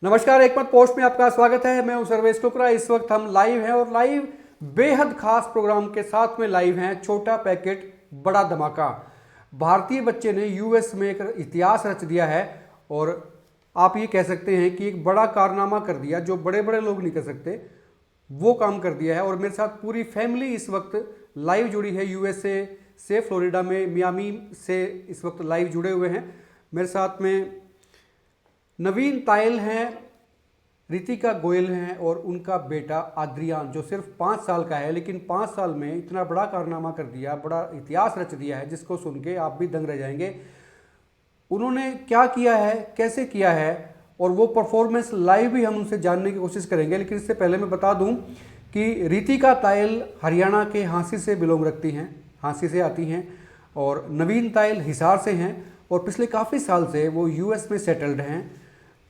नमस्कार, एकमत पोस्ट में आपका स्वागत है। मैं हूं सर्वेश टोकरा। इस वक्त हम लाइव हैं और लाइव बेहद खास प्रोग्राम के साथ में लाइव हैं। छोटा पैकेट बड़ा धमाका। भारतीय बच्चे ने यूएस में एक इतिहास रच दिया है और आप ये कह सकते हैं कि एक बड़ा कारनामा कर दिया जो बड़े बड़े लोग नहीं कर सकते, वो काम कर दिया है। और मेरे साथ पूरी फैमिली इस वक्त लाइव जुड़ी है। यूएसए से, फ्लोरिडा में, मियामी से इस वक्त लाइव जुड़े हुए हैं। मेरे साथ में नवीन तायल हैं, रितिका गोयल हैं और उनका बेटा आद्रियान, जो सिर्फ 5 साल का है, लेकिन 5 साल में इतना बड़ा कारनामा कर दिया, बड़ा इतिहास रच दिया है, जिसको सुन के आप भी दंग रह जाएंगे। उन्होंने क्या किया है, कैसे किया है, और वो परफॉर्मेंस लाइव भी हम उनसे जानने की कोशिश करेंगे। लेकिन इससे पहले मैं बता दूं कि रितिका तायल हरियाणा के हांसी से बिलोंग रखती हैं, हांसी से आती हैं, और नवीन तायल हिसार से हैं और पिछले काफ़ी साल से वो यूएस में सेटल्ड हैं।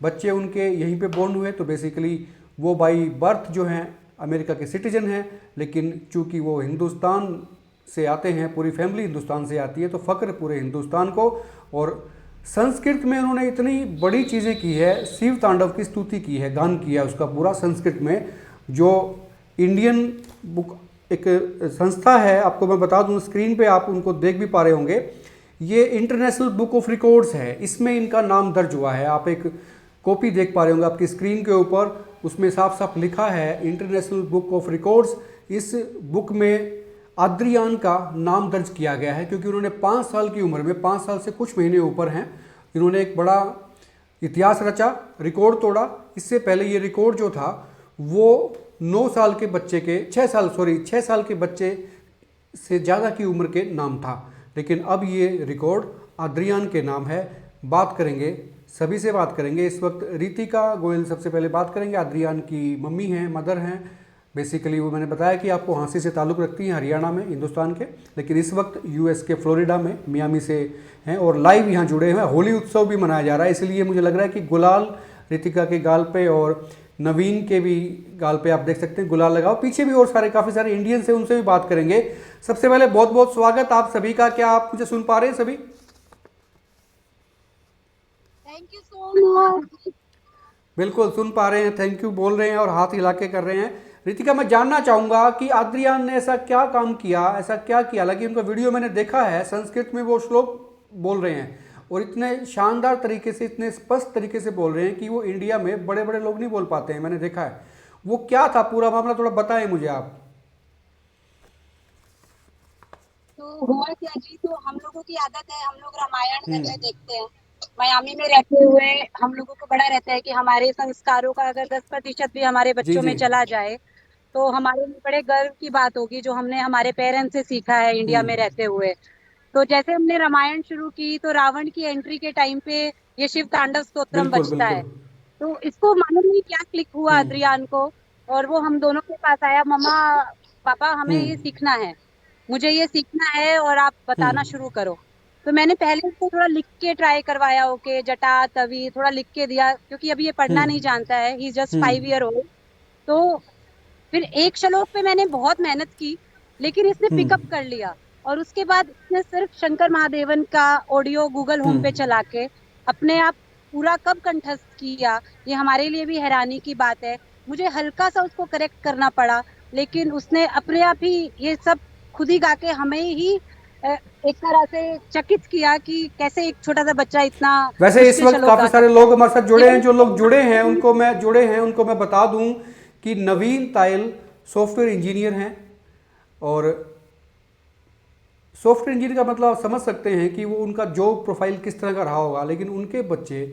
बच्चे उनके यहीं पे बोर्न हुए, तो बेसिकली वो बाई बर्थ जो हैं अमेरिका के सिटीजन हैं, लेकिन चूंकि वो हिंदुस्तान से आते हैं, पूरी फैमिली हिंदुस्तान से आती है, तो फ़ख्र पूरे हिंदुस्तान को। और संस्कृत में उन्होंने इतनी बड़ी चीज़ें की है, शिव तांडव की स्तुति की है, गान किया है उसका पूरा संस्कृत में, जो इंडियन बुक एक संस्था है। आपको मैं बता दूं, स्क्रीन पे आप उनको देख भी पा रहे होंगे, ये इंटरनेशनल बुक ऑफ रिकॉर्ड्स है, इसमें इनका नाम दर्ज हुआ है। आप एक कॉपी देख पा रहे होंगे आपकी स्क्रीन के ऊपर, उसमें साफ साफ लिखा है इंटरनेशनल बुक ऑफ रिकॉर्ड्स। इस बुक में आद्रियान का नाम दर्ज किया गया है क्योंकि उन्होंने 5 साल की उम्र में, 5 साल से कुछ महीने ऊपर हैं, इन्होंने एक बड़ा इतिहास रचा, रिकॉर्ड तोड़ा। इससे पहले ये रिकॉर्ड जो था वो 9 साल के बच्चे के 6 साल के बच्चे से ज़्यादा की उम्र के नाम था, लेकिन अब ये रिकॉर्ड आद्रियान के नाम है। बात करेंगे, सभी से बात करेंगे। इस वक्त रितिका गोयल सबसे पहले बात करेंगे। आद्रियान की मम्मी हैं, मदर हैं। बेसिकली वो मैंने बताया कि आपको हांसी से ताल्लुक़ रखती हैं, हरियाणा में, हिंदुस्तान के, लेकिन इस वक्त यूएस के फ्लोरिडा में, मियामी से हैं और लाइव यहाँ जुड़े हुए हैं। होली उत्सव भी मनाया जा रहा है, इसलिए मुझे लग रहा है कि गुलाल रितिका के गाल पे और नवीन के भी गाल पे आप देख सकते हैं गुलाल लगाओ। पीछे भी और काफ़ी सारे इंडियंस हैं, उनसे भी बात करेंगे। सबसे पहले बहुत बहुत स्वागत आप सभी का। क्या आप मुझे सुन पा रहे हैं सभी? Thank you so much. बिल्कुल सुन पा रहे हैं, थैंक यू बोल रहे हैं और हाथ हिला के कर रहे हैं। रितिका, मैं जानना चाहूँगा कि आद्रियान ने ऐसा क्या काम किया, ऐसा क्या किया? हालांकि उनका वीडियो मैंने देखा है, संस्कृत में वो श्लोक बोल रहे हैं और इतने शानदार तरीके से, इतने स्पष्ट तरीके से बोल रहे हैं कि वो इंडिया में बड़े बड़े लोग नहीं बोल पाते हैं, मैंने देखा है। वो क्या था पूरा मामला, थोड़ा बताएं मुझे आप। तो हुआ क्या जी, तो हम लोगों की आदत है, हम लोग रामायण घर में देखते हैं। मियामी में रहते हुए हम लोगों को बड़ा रहता है कि हमारे संस्कारों का अगर 10% भी हमारे जी बच्चों जी। में चला जाए तो हमारे लिए बड़े गर्व की बात होगी, जो हमने हमारे पेरेंट्स से सीखा है इंडिया में रहते हुए। तो जैसे हमने रामायण शुरू की तो रावण की एंट्री के टाइम पे ये शिव तांडव स्तोत्रम बिल्कुल बजता बिल्कुल। है। तो इसको मालूम नहीं क्या क्लिक हुआ हम्म अद्रियान को, और वो हम दोनों के पास आया, मम्मा पापा हमें ये हम्म सीखना है, मुझे ये सीखना है और आप बताना हम्म शुरू करो। तो मैंने पहले उसको थोड़ा लिख के ट्राई करवाया, ओके जटा तवी थोड़ा लिख के दिया, क्योंकि अभी ये पढ़ना नहीं हम्म जानता है, ही जस्ट हम्म 5 ईयर ओल्ड। तो फिर एक श्लोक पे मैंने बहुत मेहनत की, लेकिन इसने पिकअप हम्म कर लिया। और उसके बाद इसने सिर्फ शंकर महादेवन का ऑडियो गूगल होम पे हम्म चला के अपने आप पूरा कब कंठस्थ किया, ये हमारे लिए भी हैरानी की बात है। मुझे हल्का सा उसको करेक्ट करना पड़ा, लेकिन उसने अपने आप ही ये सब खुद ही गा के हमें ही एक तरह से चकित किया कि कैसे एक छोटा सा बच्चा इतना वैसे इस मुश्किल वक्त श्लोक काफ़ी गा सारे सकता है। लोग हमारे साथ ये जुड़े हैं। बड़ी जो लोग जुड़े हैं हाँ, उनको मैं बता दूं कि नवीन तायल सॉफ्टवेयर इंजीनियर हैं और सॉफ्टवेयर इंजीनियर का मतलब आप समझ सकते हैं कि वो उनका जॉब प्रोफाइल किस तरह का रहा होगा। लेकिन उनके बच्चे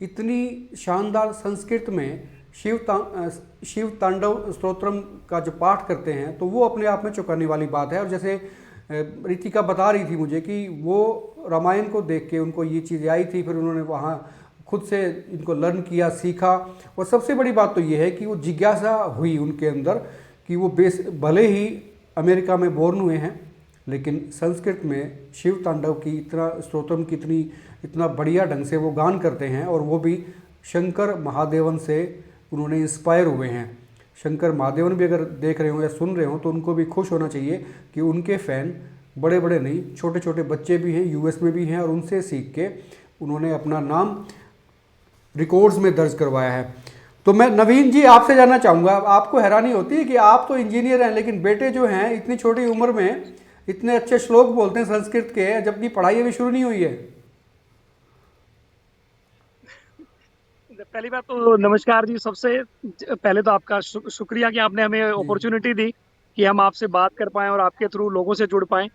इतनी शानदार संस्कृत में शिव तांडव स्तोत्रम का जो पाठ करते हैं, तो वो अपने आप में चौंकाने वाली बात है। और जैसे रितिका बता रही थी मुझे कि वो रामायण को देख के उनको ये चीज़ें आई थी, फिर उन्होंने वहाँ खुद से इनको लर्न किया, सीखा। और सबसे बड़ी बात तो ये है कि वो जिज्ञासा हुई उनके अंदर कि वो भले ही अमेरिका में बोर्न हुए हैं, लेकिन संस्कृत में शिव तांडव की इतना स्तोत्रम की इतना बढ़िया ढंग से वो गान करते हैं, और वो भी शंकर महादेवन से उन्होंने इंस्पायर हुए हैं। शंकर महादेवन भी अगर देख रहे हो या सुन रहे हो तो उनको भी खुश होना चाहिए कि उनके फ़ैन बड़े बड़े नहीं, छोटे छोटे बच्चे भी हैं, यूएस में भी हैं, और उनसे सीख के उन्होंने अपना नाम रिकॉर्ड्स में दर्ज करवाया है। तो मैं नवीन जी आपसे जानना चाहूँगा, आपको हैरानी होती है कि आप तो इंजीनियर हैं लेकिन बेटे जो हैं इतनी छोटी उम्र में इतने अच्छे श्लोक बोलते हैं संस्कृत के, जबकि पढ़ाई अभी शुरू नहीं हुई है। पहली बात तो नमस्कार जी। सबसे पहले तो आपका शुक्रिया कि आपने हमें जी अपॉर्चुनिटी दी कि हम आपसे बात कर पाएं और आपके थ्रू लोगों से जुड़ पाएं।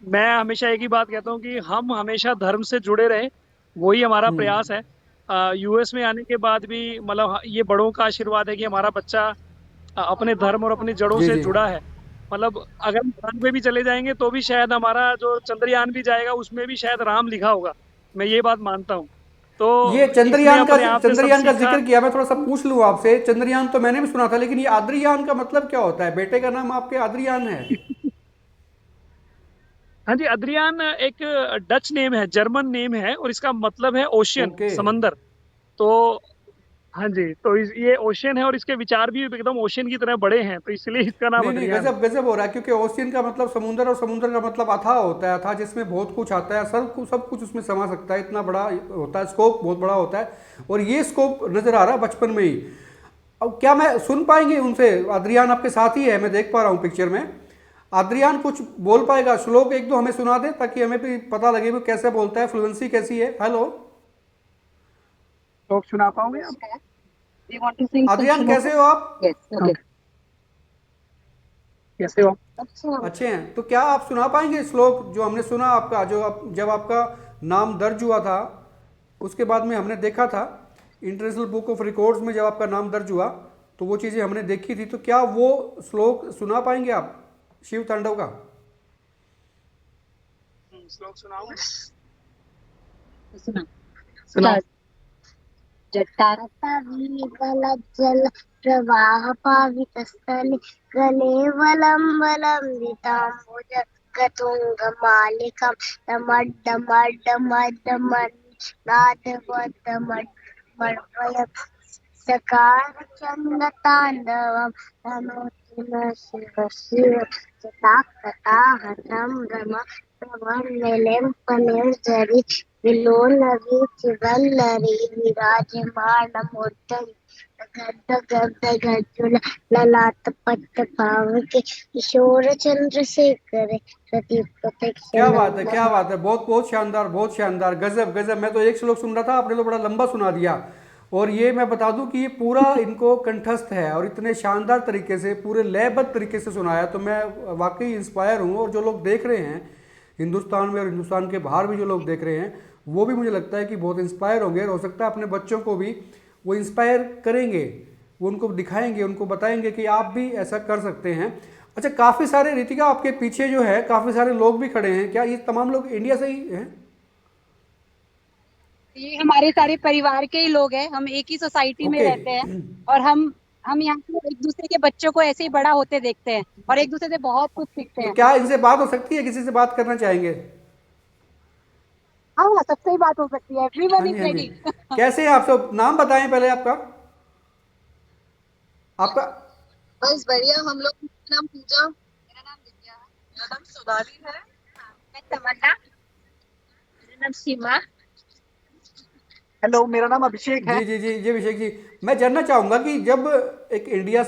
मैं हमेशा एक ही बात कहता हूं कि हम हमेशा धर्म से जुड़े रहें, वही हमारा प्रयास है। यूएस में आने के बाद भी मतलब ये बड़ों का आशीर्वाद है कि हमारा बच्चा अपने धर्म और अपनी जड़ों जी से जी। जुड़ा है। मतलब अगर हम चांद पे भी चले जाएंगे तो भी शायद हमारा जो चंद्रयान भी जाएगा उसमें भी शायद राम लिखा होगा। मैं ये बात मानता हूँ। ये तो इसने चंद्रयान का, अपने आप से सब चंद्रयान का सीखा। जिक्र किया, मैं थोड़ा सा पूछ लूँ आपसे, चंद्रयान तो मैंने भी सुना था लेकिन ये आद्रयान का मतलब क्या होता है? बेटे का नाम आपके आद्रयान है? हाँ जी, अद्रियान एक डच नेम है, जर्मन नेम है, और इसका मतलब है ओशियन, ओके। समंदर। तो हाँ जी, तो ये ओशियन है और इसके विचार भी एकदम ओशियन की तरह बड़े हैं, तो इसलिए इसका नाम नहीं नहीं, अद्रियान है। गजब गजब हो रहा है, क्योंकि ओशियन का मतलब समुंदर और समुंदर का मतलब अथाह होता है, अथाह जिसमें बहुत कुछ आता है, सब कुछ उसमें समा सकता है, इतना बड़ा होता है, स्कोप बहुत बड़ा होता है। और ये स्कोप नजर आ रहा है बचपन में ही। अब क्या मैं सुन पाएंगे उनसे? आद्रियान आपके साथ ही है, मैं देख पा रहा हूँ पिक्चर में। आद्रियान कुछ बोल पाएगा? श्लोक एक दो हमें सुना दे ताकि हमें भी पता लगे वो कैसे बोलता है, फ्लुएंसी कैसी है। हेलो तो आप सुना पाओगे आप? Do you want to sing some Adrian, shlokas? कैसे हो आप? Yes. Okay. कैसे हो? अच्छा। अच्छे हैं। तो क्या आप सुना पाएंगे श्लोक जो हमने सुना आपका, जो आप जब आपका नाम दर्ज हुआ था उसके बाद में हमने देखा था इंटरनेशनल बुक ऑफ रिकॉर्ड्स में, जब आपका नाम दर्ज हुआ तो वो चीज़ें हमने देखी थी, तो क्या वो श्लोक सुना पाएंगे आप शिव तांडव का? श्लोक सुनाओगे? सुना। सुनाओ। जटाटवीगलज्जल प्रवाह पावितस्थले गलेवलम्बलम्बिताम्बुज गतुङ्गमालिकं डमड्डमड्डमड्डमड्डनादवद्दमड्डमड्वयं सकारचन्द्रताण्डवं तनोतु नः शिव शिव जटाकटाहतं भ्रम प्रवर्णिलिं विलोलवीचिवल्लरी विराजमानमूर्धनि गद्गद्गजुल ललाटपट्टपावके किशोरचन्द्रशेखरे क्या बात है, रतिप्रतीक्षणं क्या बात है, बहुत बहुत शानदार, बहुत शानदार, गजब गजब। मैं तो एक श्लोक सुन रहा था, आपने तो बड़ा लंबा सुना दिया। और ये मैं बता दूं कि ये पूरा इनको कंठस्थ है और इतने शानदार तरीके से, पूरे लयबद्ध तरीके से सुनाया, तो मैं वाकई इंस्पायर हूँ। और जो लोग देख रहे हैं हिंदुस्तान में और हिंदुस्तान के बाहर भी जो लोग देख रहे हैं, वो भी मुझे लगता है कि बहुत इंस्पायर होंगे, और हो सकता है अपने बच्चों को भी वो इंस्पायर करेंगे, वो उनको दिखाएंगे, उनको बताएंगे कि आप भी ऐसा कर सकते हैं। अच्छा, काफ़ी सारे, रितिका आपके पीछे जो है काफ़ी सारे लोग भी खड़े हैं, क्या ये तमाम लोग इंडिया से ही हैं? ये हमारे सारे परिवार के ही लोग हैं, हम एक ही सोसाइटी में ओके। रहते हैं। और हम यहाँ पे एक दूसरे के बच्चों को ऐसे ही बड़ा होते देखते हैं और एक दूसरे से बहुत कुछ सीखते तो हैं। क्या इनसे बात हो सकती है? किसी से बात करना चाहेंगे? हाँ, सबसे ही बात हो सकती है। हाँ एवरीवन जी, इज हाँ जी। रेडी। कैसे हैं आप सब? नाम बताएं पहले आपका। आपका बस बढ़िया। हम लोग, मेरा नाम पूजा, मेरा नाम दिव्या है, मेरा नाम सोनाली है, मैं तमन्ना, मेरा नाम सीमा। हेलो, मेरा नाम अभिषेक है। जी जी जी जी अभिषेक जी, मैं जानना चाहूँगा कि जब एक इंडिया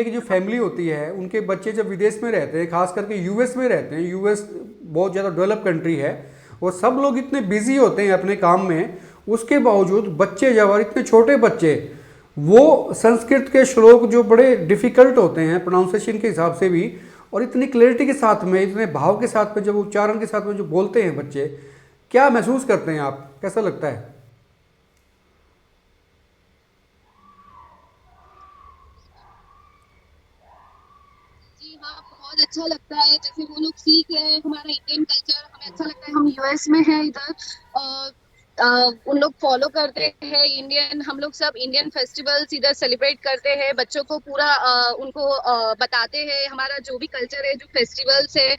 की जो फैमिली होती है, उनके बच्चे जब विदेश में रहते हैं, खास करके यूएस में रहते हैं, यूएस बहुत ज़्यादा डेवलप कंट्री है, और सब लोग इतने बिजी होते हैं अपने काम में, उसके बावजूद बच्चे जब, और इतने छोटे बच्चे, वो संस्कृत के श्लोक जो बड़े डिफ़िकल्ट होते हैं प्रोनाउंसिएशन के हिसाब से भी, और इतनी क्लैरिटी के साथ में, इतने भाव के साथ में, जब उच्चारण के साथ में जो बोलते हैं बच्चे, क्या महसूस करते हैं आप? कैसा लगता है? जी हाँ, बहुत अच्छा लगता है। जैसे वो लोग सीख रहे हैं हमारा इंडियन कल्चर, हमें अच्छा लगता है। हम यूएस में हैं इधर, उन लोग फॉलो करते हैं इंडियन, हम लोग सब इंडियन फेस्टिवल्स इधर सेलिब्रेट करते हैं। बच्चों को पूरा उनको बताते हैं हमारा जो भी कल्चर है, जो फेस्टिवल्स है,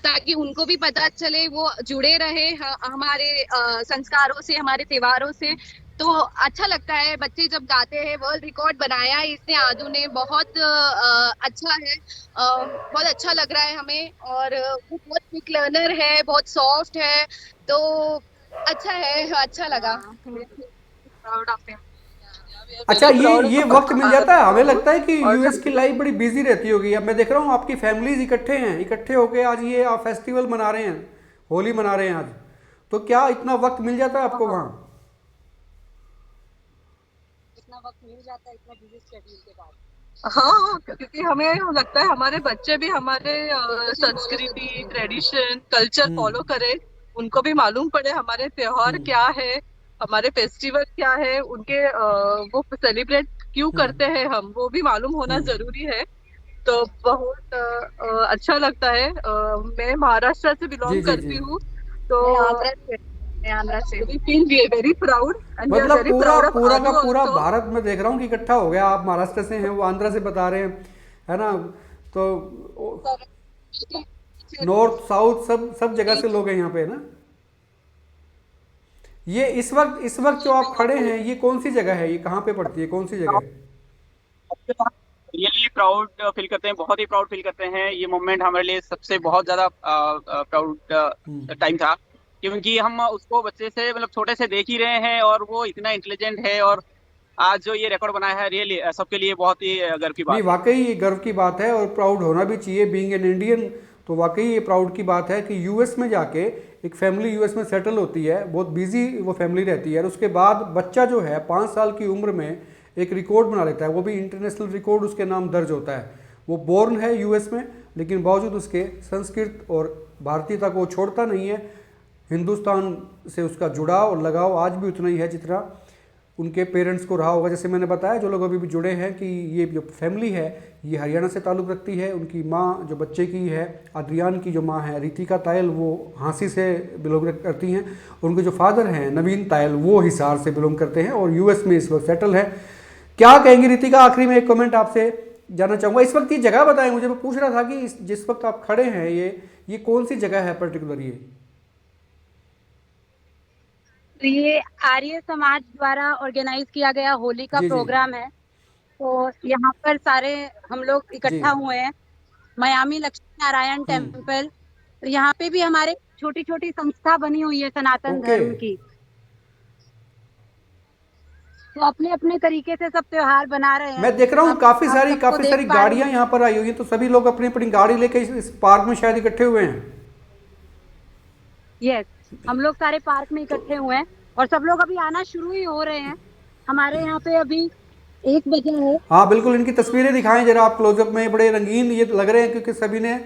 ताकि उनको भी पता चले, वो जुड़े रहे हमारे संस्कारों से, हमारे त्योहारों से। तो अच्छा लगता है बच्चे जब गाते हैं। वर्ल्ड रिकॉर्ड बनाया है इसने, आदू ने, बहुत अच्छा है। बहुत अच्छा लग रहा है हमें। और वो बहुत क्विक लर्नर है, बहुत सॉफ्ट है। तो अच्छा है, अच्छा लगा। Proud of him. अच्छा, वेरी प्राउड ये ऑफ वक्त मिल जाता है? हमें लगता है कि और यूएस की लाइफ बड़ी बिजी रहती होगी। अब मैं देख रहा हूँ आपकी फैमिलीज इकट्ठे हैं, इकट्ठे होके आज ये आप फेस्टिवल मना रहे हैं, होली मना रहे हैं आज। तो क्या इतना वक्त मिल जाता है आपको हाँ, वहाँ? इतना वक्त मिल जाता है इतना बिजी शेड्यूल के बाद। हाँ, क्योंकि हमें लगता है हमारे बच्चे भी हमारे संस्कृति, ट्रेडिशन, कल्चर फॉलो हम्म। करें, उनको भी मालूम पड़े हमारे त्योहार हम्म। क्या है, हमारे फेस्टिवल क्या है, उनके वो सेलिब्रेट क्यों हम्म। करते हैं हम, वो भी मालूम होना हम्म। जरूरी है। तो बहुत अच्छा लगता है। मैं महाराष्ट्र से जी बिलोंग जी जी। करती हूँ, तो मैं आंध्रा से हूँ। we feel very proud and we are मतलब very पूरा proud of पूरा का Anu पूरा also। भारत में देख रहा हूँ कि इकट्ठा हो गया। आप महाराष्ट्र से हैं, वो आंध्रा से बता रहे हैं, है ना? तो नॉर्थ साउथ सब जगह से लोग हैं यहाँ पे, है ना? ये इस वक्त जो आप खड़े हैं, ये कौन सी जगह है? ये कहाँ पे पड़ती है? कौन सी जगह है? रियली प्राउड फील करते हैं, बहुत ही प्राउड फील करते हैं। ये मोमेंट हमारे लिए सबसे बहुत ज्यादा प्राउड टाइम था, क्योंकि हम उसको बच्चे से मतलब छोटे से देख ही रहे हैं और वो इतना इंटेलिजेंट है। और आज जो ये रिकॉर्ड बनाया है, रियली सबके लिए बहुत ही गर्व की नहीं, बात है। वाकई ये गर्व की बात है और प्राउड होना भी चाहिए बीइंग एन इंडियन। तो वाकई ये प्राउड की बात है कि यूएस में जाके एक फैमिली यूएस में सेटल होती है, बहुत बिजी वो फैमिली रहती है, और उसके बाद बच्चा जो है 5 साल की उम्र में एक रिकॉर्ड बना लेता है, वो भी इंटरनेशनल रिकॉर्ड उसके नाम दर्ज होता है। वो बोर्न है यूएस में, लेकिन बावजूद उसके संस्कृत और भारतीयता को छोड़ता नहीं है। हिंदुस्तान से उसका जुड़ाव और लगाव आज भी उतना ही है जितना उनके पेरेंट्स को रहा होगा। जैसे मैंने बताया, जो लोग अभी भी जुड़े हैं, कि ये जो फैमिली है ये हरियाणा से ताल्लुक़ रखती है। उनकी माँ जो बच्चे की है, आद्रियान की जो माँ है रितिका तायल, वो हाँसी से बिलोंग करती हैं। और उनके जो फादर हैं नवीन तायल, वो हिसार से बिलोंग करते हैं और यूएस में इस वक्त सेटल है। क्या कहेंगी रितिका? आखिरी में एक कमेंट आपसे जानना चाहूँगा। इस वक्त ये जगह बताएं मुझे। मैं पूछ रहा था कि जिस वक्त आप खड़े हैं, ये कौन सी जगह है पर्टिकुलर? ये तो ये आर्य समाज द्वारा ऑर्गेनाइज किया गया होली का जी जी प्रोग्राम है। तो यहाँ पर सारे हम लोग जी। इकट्ठा हुए हैं। Miami Lakshmi Narayan temple. तो यहाँ पे भी हमारे छोटी छोटी संस्था बनी हुई है सनातन ओके। धर्म की। तो अपने अपने तरीके से सब त्योहार बना रहे हैं। मैं देख रहा हूँ आप काफी आप सारी सबको काफी देख सारी पा रहे गाड़ियां हैं। यहाँ पर आई हुई हैं, तो सभी लोग अपनी अपनी गाड़ी लेके इस पार्क में शायद इकट्ठे हुए हैं। यस, हम लोग सारे पार्क में इकट्ठे हुए हैं और सब लोग अभी आना शुरू ही हो रहे हैं। हमारे यहाँ पे अभी 1 बजा है। हाँ बिल्कुल, इनकी तस्वीरें दिखाएं जरा आप क्लोजअप में। बड़े रंगीन ये लग रहे हैं, क्योंकि सभी ने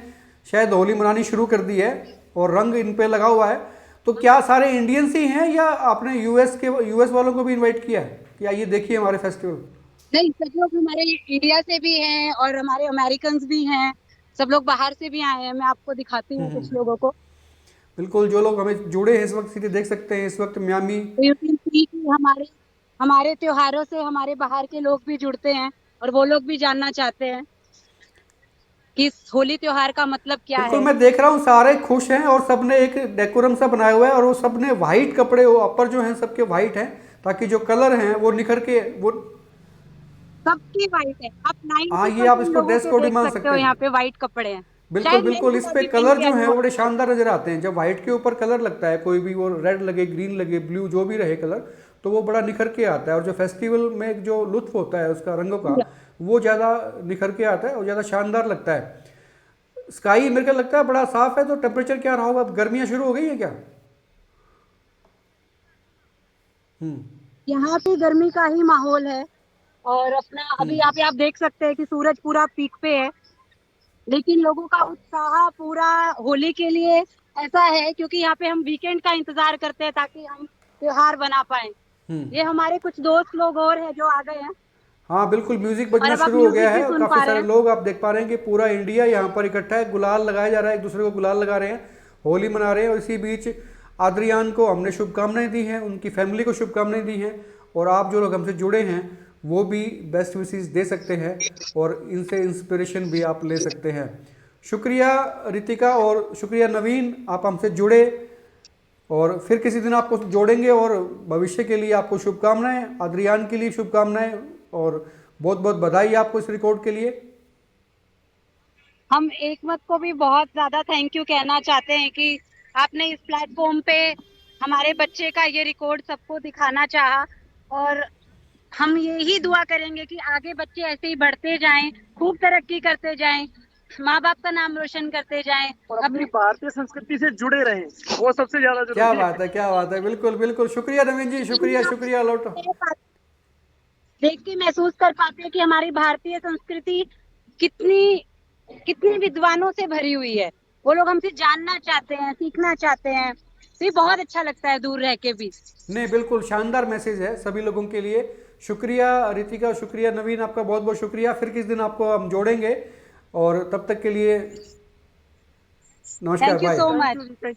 शायद होली मनानी शुरू कर दी है और रंग इन पे लगा हुआ है। तो क्या सारे इंडियंस ही हैं या आपने यूएस वालों को भी इनवाइट किया है कि आइए देखिए हमारे फेस्टिवल? नहीं, सब लोग हमारे इंडिया से भी हैं और हमारे अमेरिकन भी हैं। सब लोग बाहर से भी आए हैं। मैं आपको दिखाती हूँ कुछ लोगों को। बिल्कुल, जो लोग हमें जुड़े हैं इस वक्त सीधे देख सकते हैं इस वक्त मियामी। तो यू कैन सी कि हमारे हमारे त्योहारों से हमारे बाहर के लोग भी जुड़ते हैं और वो लोग भी जानना चाहते हैं कि इस होली त्योहार का मतलब क्या बिल्कुल, है। मैं देख रहा हूँ सारे खुश हैं और सबने एक डेकोरम सा बनाया हुआ है, और वो सबने वाइट कपड़े, वो अपर जो हैं सबके वाइट हैं, ताकि जो कलर हैं वो निखर के वो। सबकी वाइट है। आप हाँ, ये 90% आप इसको लोगों ड्रेस के कोड ही देख मान सकते सकते हो हैं। यहाँ पे वाइट कपड़े हैं। बिल्कुल शायद बिल्कुल, मेहंदी इस का पे भी कलर पिंक जो है येलो वो बड़े होता है। शानदार नजर आते हैं। जब व्हाइट के ऊपर कलर लगता है, कोई भी, वो रेड लगे, ग्रीन लगे, ब्लू, जो भी रहे कलर, तो वो बड़ा निखर के आता है। और जो फेस्टिवल में जो लुत्फ होता है उसका रंगों का, वो ज़्यादा निखर के आता है और ज़्यादा शानदार लगता है। स्काई मेरे को लगता है बड़ा साफ है। तो टेम्परेचर क्या रहा होगा? अब गर्मियाँ शुरू हो गई है क्या? हम्म। यहाँ पे गर्मी का ही माहौल है और अपना अभी यहाँ पे आप देख सकते हैं कि सूरज पूरा पीक पे है। लेकिन लोगों का उत्साह पूरा होली के लिए ऐसा है क्योंकि यहाँ पे हम वीकेंड का इंतजार करते हैं ताकि हम त्योहार बना पाए। हम्म। ये हमारे कुछ दोस्त लोग और हैं जो आ गए हैं हाँ बिल्कुल, म्यूजिक और बजना अब आप शुरू हो गया म्यूजिक भी है और सुन काफ़ी पा रहे सारे हैं। लोग, आप देख पा रहे हैं कि पूरा इंडिया यहाँ पर इकट्ठा है। गुलाल लगाया जा रहा है, एक दूसरे को गुलाल लगा रहे हैं, होली मना रहे हैं। और इसी बीच आद्रियान को हमने शुभकामनाएं दी हैं, उनकी फैमिली को शुभकामनाएं दी हैं। और आप जो लोग हमसे जुड़े हैं वो भी बेस्ट विशेस दे सकते हैं और इनसे इंस्पिरेशन भी आप ले सकते हैं। शुक्रिया रितिका और शुक्रिया नवीन, आप हमसे जुड़े। और फिर किसी दिन आपको जोड़ेंगे और भविष्य के लिए आपको शुभकामनाएं, आद्रियान के लिए शुभकामनाएं और बहुत बहुत बधाई आपको इस रिकॉर्ड के लिए। हम एकमत को भी बहुत ज्यादा थैंक यू कहना चाहते हैं कि आपने इस प्लेटफॉर्म पे हमारे बच्चे का ये रिकॉर्ड सबको दिखाना चाहा और हम यही दुआ करेंगे कि आगे बच्चे ऐसे ही बढ़ते जाएं, खूब तरक्की करते जाएं, माँ बाप का नाम रोशन करते जाएं और अपनी भारतीय संस्कृति से जुड़े रहें, वो सबसे ज्यादा क्या जरूरी है। बात है, क्या बात है, बिल्कुल बिल्कुल, शुक्रिया नवीन जी, शुक्रिया शुक्रिया लौट। देख के महसूस कर पाते हैं कि हमारी भारतीय संस्कृति कितनी कितनी विद्वानों से भरी हुई है। वो लोग हमसे जानना चाहते हैं, सीखना चाहते हैं, तो ये बहुत अच्छा लगता है दूर रह के भी। नहीं, बिल्कुल शानदार मैसेज है सभी लोगों के लिए। शुक्रिया रितिका, शुक्रिया नवीन, आपका बहुत बहुत शुक्रिया। फिर किस दिन आपको हम जोड़ेंगे, और तब तक के लिए नमस्कार, thank you bye. So much.